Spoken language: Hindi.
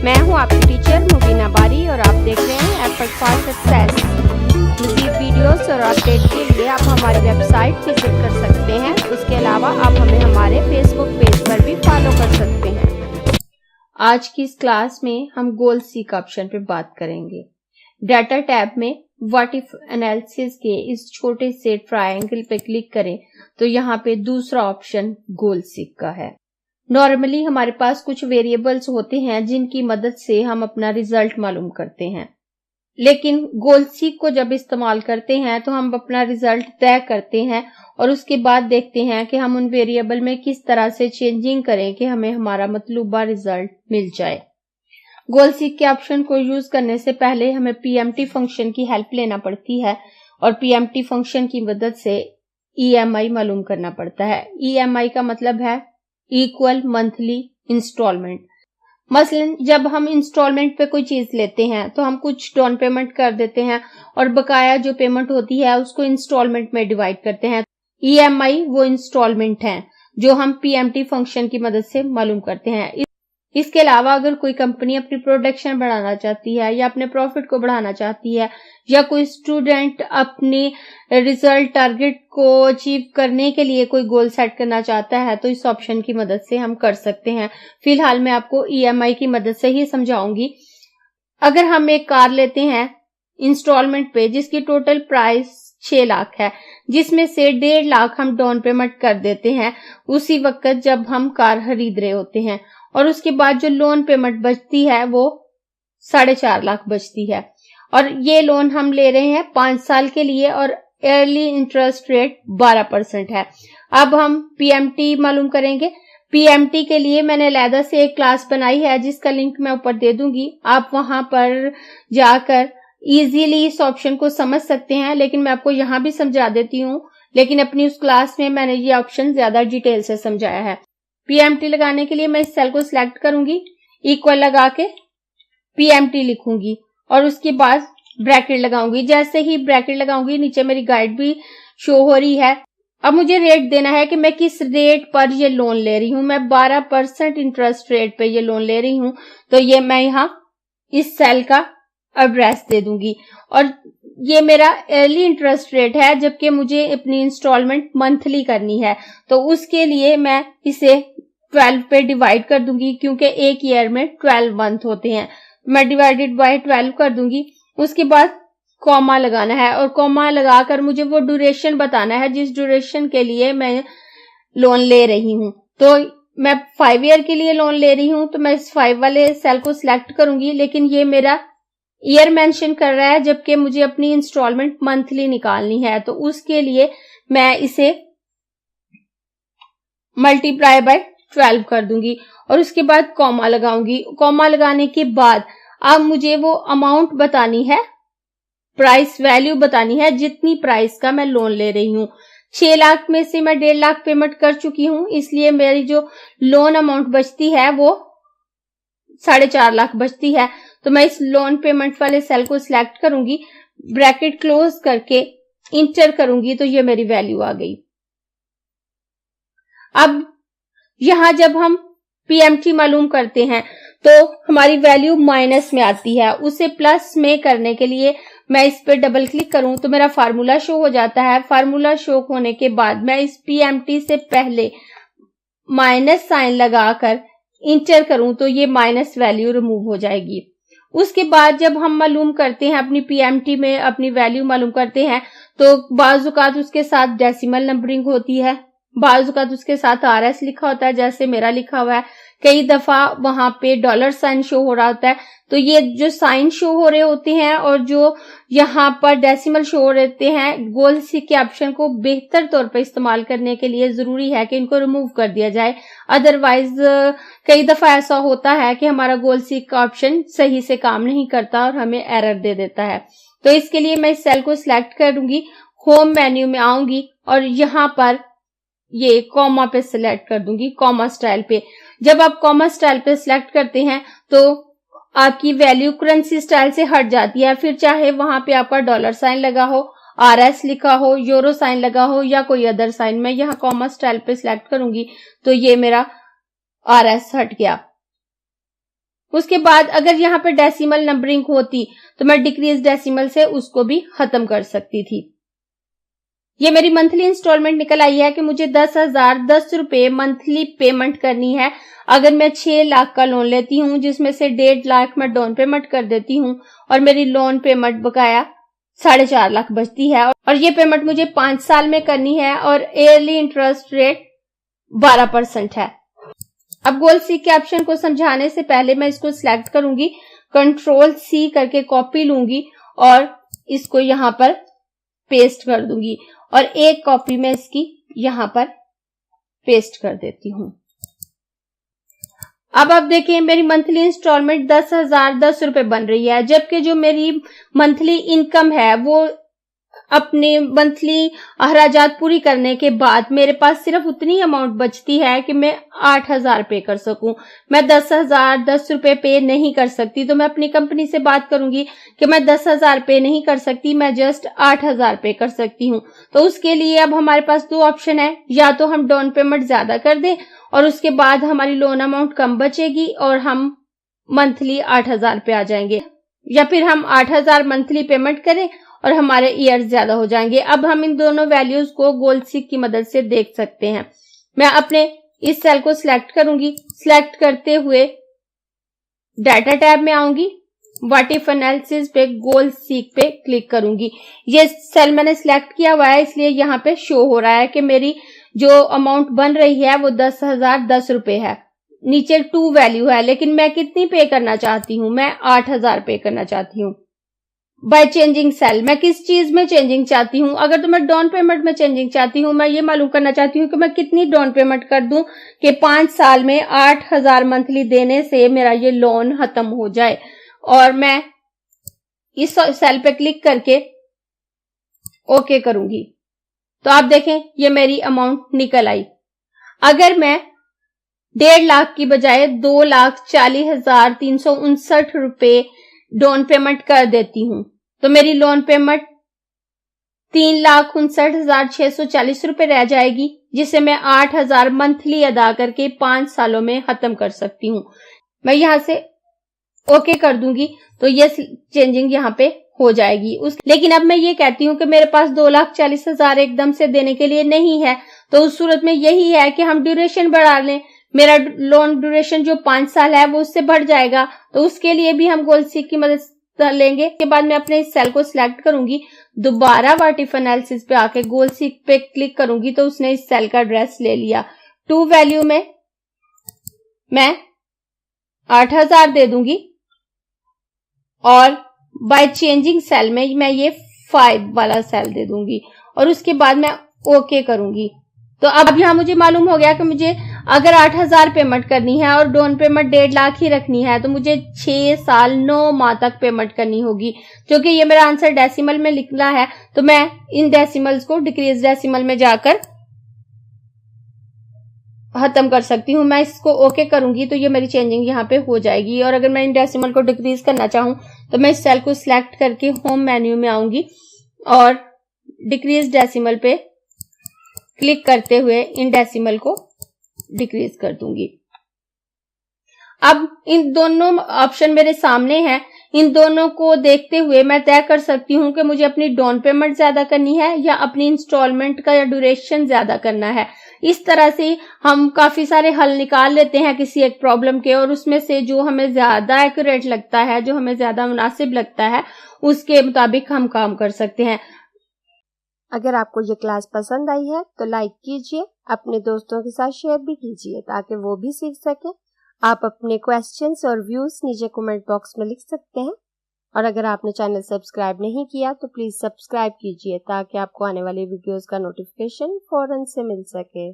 मैं हूं आपकी टीचर मुबीना बारी और आप देख रहे हैं एफर्ट फॉर सक्सेस। मज़ीद वीडियोस और अपडेट के लिए आप हमारी वेबसाइट विजिट कर सकते हैं। उसके अलावा आप हमें हमारे फेसबुक पेज पर भी फॉलो कर सकते हैं। आज की इस क्लास में हम गोल सीक ऑप्शन पे बात करेंगे। डाटा टैब में व्हाट इफ एनालिसिस के इस छोटे से ट्रायंगल पे क्लिक करें तो यहाँ पे दूसरा ऑप्शन गोल सीक का है। नॉर्मली हमारे पास कुछ वेरिएबल्स होते हैं जिनकी मदद से हम अपना रिजल्ट मालूम करते हैं, लेकिन गोल सीक को जब इस्तेमाल करते हैं तो हम अपना रिजल्ट तय करते हैं और उसके बाद देखते हैं कि हम उन वेरिएबल में किस तरह से चेंजिंग करें कि हमें हमारा मतलूबा रिजल्ट मिल जाए। गोल सीक के ऑप्शन को यूज करने से पहले हमें पीएमटी फंक्शन की हेल्प लेना पड़ती है और पीएमटी फंक्शन की मदद से ईएमआई मालूम करना पड़ता है। ईएमआई का मतलब है इक्वल मंथली इंस्टॉलमेंट। मसलन जब हम इंस्टॉलमेंट पे कोई चीज लेते हैं तो हम कुछ डाउन पेमेंट कर देते हैं और बकाया जो पेमेंट होती है उसको इंस्टॉलमेंट में डिवाइड करते हैं। ईएमआई वो इंस्टॉलमेंट हैं जो हम पीएमटी फंक्शन की मदद से मालूम करते हैं। इसके अलावा अगर कोई कंपनी अपनी प्रोडक्शन बढ़ाना चाहती है या अपने प्रॉफिट को बढ़ाना चाहती है या कोई स्टूडेंट अपने रिजल्ट टारगेट को अचीव करने के लिए कोई गोल सेट करना चाहता है तो इस ऑप्शन की मदद से हम कर सकते हैं। फिलहाल मैं आपको ईएमआई की मदद से ही समझाऊंगी। अगर हम एक कार लेते हैं इंस्टॉलमेंट पे जिसकी टोटल प्राइस 6 लाख है, जिसमें से 1.5 लाख हम डाउन पेमेंट कर देते हैं उसी वक्त जब हम कार खरीद रहे होते हैं, और उसके बाद जो लोन पेमेंट बचती है वो 4.5 लाख बचती है, और ये लोन हम ले रहे हैं 5 साल के लिए और ईयरली इंटरेस्ट रेट 12% है। अब हम पीएमटी मालूम करेंगे। पीएमटी के लिए मैंने अलग से एक क्लास बनाई है जिसका लिंक मैं ऊपर दे दूंगी, आप वहां पर जाकर इजीली इस ऑप्शन को समझ सकते हैं, लेकिन मैं आपको यहां भी समझा देती हूँ। लेकिन अपनी उस क्लास में मैंने ये ऑप्शन ज्यादा डिटेल से समझाया है। पीएमटी लगाने के लिए मैं इस सेल को सिलेक्ट करूंगी, इक्वल लगा के पीएमटी लिखूंगी और उसके बाद ब्रैकेट लगाऊंगी। जैसे ही ब्रैकेट लगाऊंगी नीचे मेरी गाइड भी शो हो रही है। अब मुझे रेट देना है कि मैं किस रेट पर ये लोन ले रही हूं। मैं 12% इंटरेस्ट रेट पे ये लोन ले रही हूं, तो ये मैं यहाँ इस सेल का एड्रेस दे दूंगी और ये मेरा अर्ली इंटरेस्ट रेट है, जबकि मुझे अपनी इंस्टॉलमेंट मंथली करनी है तो उसके लिए मैं इसे 12 पे डिवाइड कर दूंगी, क्योंकि एक ईयर में 12 मंथ होते हैं। मैं डिवाइडेड बाय 12 कर दूंगी। उसके बाद कॉमा लगाना है और कॉमा लगाकर मुझे वो ड्यूरेशन बताना है जिस ड्यूरेशन के लिए मैं लोन ले रही हूँ। तो मैं 5 ईयर के लिए लोन ले रही हूँ तो मैं इस 5 वाले सेल को सिलेक्ट करूंगी, लेकिन ये मेरा ईयर मेंशन कर रहा है जबकि मुझे अपनी इंस्टॉलमेंट मंथली निकालनी है, तो उसके लिए मैं इसे मल्टीप्लाई बाय 12 कर दूंगी और उसके बाद कॉमा लगाऊंगी। कॉमा लगाने के बाद अब मुझे वो अमाउंट बतानी है, प्राइस वैल्यू बतानी है जितनी प्राइस का मैं लोन ले रही हूँ। 6 लाख में से मैं 1.5 लाख पेमेंट कर चुकी हूँ, इसलिए मेरी जो लोन अमाउंट बचती है वो 4.5 लाख बचती है। तो मैं इस लोन पेमेंट वाले सेल को सिलेक्ट करूंगी, ब्रैकेट क्लोज करके इंटर करूंगी तो ये मेरी वैल्यू आ गई। अब यहां जब हम पीएमटी मालूम करते हैं तो हमारी वैल्यू माइनस में आती है, उसे प्लस में करने के लिए मैं इस पे डबल क्लिक करूं तो मेरा फार्मूला शो हो जाता है। फार्मूला शो होने के बाद मैं इस पीएमटी से पहले माइनस साइन लगाकर इंटर करूं तो ये माइनस वैल्यू रिमूव हो जाएगी। उसके बाद जब हम मालूम करते हैं अपनी पीएमटी में अपनी वैल्यू मालूम करते हैं तो बाज़ औक़ात उसके साथ डेसिमल नंबरिंग होती है, बाज़ औक़ात उसके साथ आरएस लिखा होता है जैसे मेरा लिखा हुआ है। कई दफा वहां पे डॉलर साइन शो हो रहा होता है। तो ये जो साइन शो हो रहे होते हैं और जो यहाँ पर डेसिमल शो हो रहते हैं, गोल सीक के ऑप्शन को बेहतर तौर पर इस्तेमाल करने के लिए जरूरी है कि इनको रिमूव कर दिया जाए। अदरवाइज कई दफा ऐसा होता है कि हमारा गोल सीक का ऑप्शन सही से काम नहीं करता और हमें एरर दे देता है। तो इसके लिए मैं इस सेल को सिलेक्ट करूंगी, होम मेन्यू में आऊंगी और यहाँ पर ये कॉमा पे सिलेक्ट कर दूंगी, कॉमा स्टाइल पे। जब आप कॉमा स्टाइल पे सिलेक्ट करते हैं तो आपकी वैल्यू करेंसी स्टाइल से हट जाती है। फिर चाहे वहां पे आपका डॉलर साइन लगा हो, आरएस लिखा हो, यूरो साइन लगा हो या कोई अदर साइन, मैं यहाँ कॉमा स्टाइल पे सिलेक्ट करूंगी तो ये मेरा आरएस हट गया। उसके बाद अगर यहाँ पे डेसिमल नंबरिंग होती तो मैं डिक्रीज डेसिमल से उसको भी खत्म कर सकती थी। ये मेरी मंथली इंस्टॉलमेंट निकल आई है कि मुझे 10,010 रुपए मंथली पेमेंट करनी है। अगर मैं 6 लाख का लोन लेती हूँ जिसमें से 1.5 लाख मैं डाउन पेमेंट कर देती हूँ और मेरी लोन पेमेंट बकाया 4.5 लाख बचती है और ये पेमेंट मुझे 5 साल में करनी है और ईयरली इंटरेस्ट रेट 12% है। अब गोल सी के ऑप्शन को समझाने से पहले मैं इसको सिलेक्ट करूंगी, कंट्रोल सी करके कॉपी लूंगी और इसको यहां पर पेस्ट कर दूंगी और एक कॉपी मैं इसकी यहां पर पेस्ट कर देती हूं। अब आप देखिए मेरी मंथली इंस्टॉलमेंट 10,010 रुपए बन रही है, जबकि जो मेरी मंथली इनकम है वो अपने मंथली अखराजात पूरी करने के बाद मेरे पास सिर्फ उतनी अमाउंट बचती है कि मैं 8,000 पे कर सकूं। मैं 10,010 रुपए पे नहीं कर सकती, तो मैं अपनी कंपनी से बात करूंगी कि मैं 10,000 पे नहीं कर सकती, मैं जस्ट 8,000 पे कर सकती हूँ। तो उसके लिए अब हमारे पास 2 ऑप्शन है, या तो हम डाउन पेमेंट ज्यादा कर दें और उसके बाद हमारी लोन अमाउंट कम बचेगी और हम मंथली 8,000 पे आ जाएंगे, या फिर हम 8,000 मंथली पेमेंट करें और हमारे ईयर्स ज्यादा हो जाएंगे। अब हम इन दोनों वैल्यूज को गोल सीक की मदद से देख सकते हैं। मैं अपने इस सेल को सिलेक्ट करूंगी, सिलेक्ट करते हुए डाटा टैब में आऊंगी, व्हाट इफ एनालिसिस पे गोल सीक पे क्लिक करूंगी। ये सेल मैंने सिलेक्ट किया हुआ है इसलिए यहाँ पे शो हो रहा है कि मेरी जो अमाउंट बन रही है वो 10,010 रुपए है। नीचे 2 वैल्यू है, लेकिन मैं कितनी पे करना चाहती हूँ, मैं 8,000 पे करना चाहती हूँ। बाय चेंजिंग सेल मैं किस चीज में चेंजिंग चाहती हूँ, अगर तो मैं डाउन पेमेंट में चेंजिंग चाहती हूँ, मैं ये मालूम करना चाहती हूँ कि मैं कितनी डाउन पेमेंट कर दूं कि 5 साल में 8,000 मंथली देने से मेरा ये लोन खत्म हो जाए। और मैं इस सेल पे क्लिक करके ओके करूंगी तो आप देखें ये मेरी अमाउंट निकल आई। अगर मैं 1.5 लाख की बजाय 2,40,359 रुपए डाउन पेमेंट कर देती हूँ तो मेरी लोन पेमेंट 3,59,640 रुपए रह जाएगी, जिसे मैं 8,000 मंथली अदा करके 5 सालों में खत्म कर सकती हूँ। मैं यहां से ओके कर दूंगी तो ये चेंजिंग यहाँ पे हो जाएगी। लेकिन अब मैं ये कहती हूँ कि मेरे पास 2,40,000 एकदम से देने के लिए नहीं है, तो उस सूरत में यही है कि हम ड्यूरेशन बढ़ा लें। मेरा लोन ड्यूरेशन जो 5 साल है वो उससे बढ़ जाएगा, तो उसके लिए भी हम गोल सीक की मदद लेंगे। के बाद मैं अपने इस सेल को सिलेक्ट करूंगी, दोबारा व्हाट इफ एनालिसिस पे आके गोल सीक पे क्लिक करूंगी तो उसने इस सेल का एड्रेस ले लिया। 2 वैल्यू में मैं 8,000 दे दूंगी और बाय चेंजिंग सेल में मैं ये 5 वाला सेल दे दूंगी और उसके बाद मैं ओके करूंगी। तो अब यहाँ मुझे मालूम हो गया कि मुझे अगर 8,000 पेमेंट करनी है और डाउन पेमेंट 1.5 लाख ही रखनी है तो मुझे 6 साल 9 माह तक पेमेंट करनी होगी। क्योंकि ये मेरा आंसर डेसिमल में लिखना है तो मैं इन डेसिमल्स को डिक्रीज डेसिमल में जाकर खत्म कर सकती हूँ। मैं इसको ओके करूंगी तो ये मेरी चेंजिंग यहाँ पे हो जाएगी। और अगर मैं इन डेसिमल को डिक्रीज करना चाहूँ तो मैं इस सेल को सिलेक्ट करके होम मेन्यू में आऊंगी और डिक्रीज डेसिमल पे क्लिक करते हुए इन डेसिमल को डिक्रीज कर दूंगी। अब इन दोनों ऑप्शन मेरे सामने हैं, इन दोनों को देखते हुए मैं तय कर सकती हूँ कि मुझे अपनी डाउन पेमेंट ज्यादा करनी है या अपनी इंस्टॉलमेंट का या ड्यूरेशन ज्यादा करना है। इस तरह से हम काफी सारे हल निकाल लेते हैं किसी एक प्रॉब्लम के और उसमें से जो हमें ज्यादा एक्यूरेट लगता है, जो हमें ज्यादा मुनासिब लगता है, उसके मुताबिक हम काम कर सकते हैं। अगर आपको ये क्लास पसंद आई है तो लाइक कीजिए, अपने दोस्तों के साथ शेयर भी कीजिए ताकि वो भी सीख सके। आप अपने क्वेश्चंस और व्यूज नीचे कमेंट बॉक्स में लिख सकते हैं और अगर आपने चैनल सब्सक्राइब नहीं किया तो प्लीज सब्सक्राइब कीजिए ताकि आपको आने वाली वीडियोस का नोटिफिकेशन फौरन से मिल सके।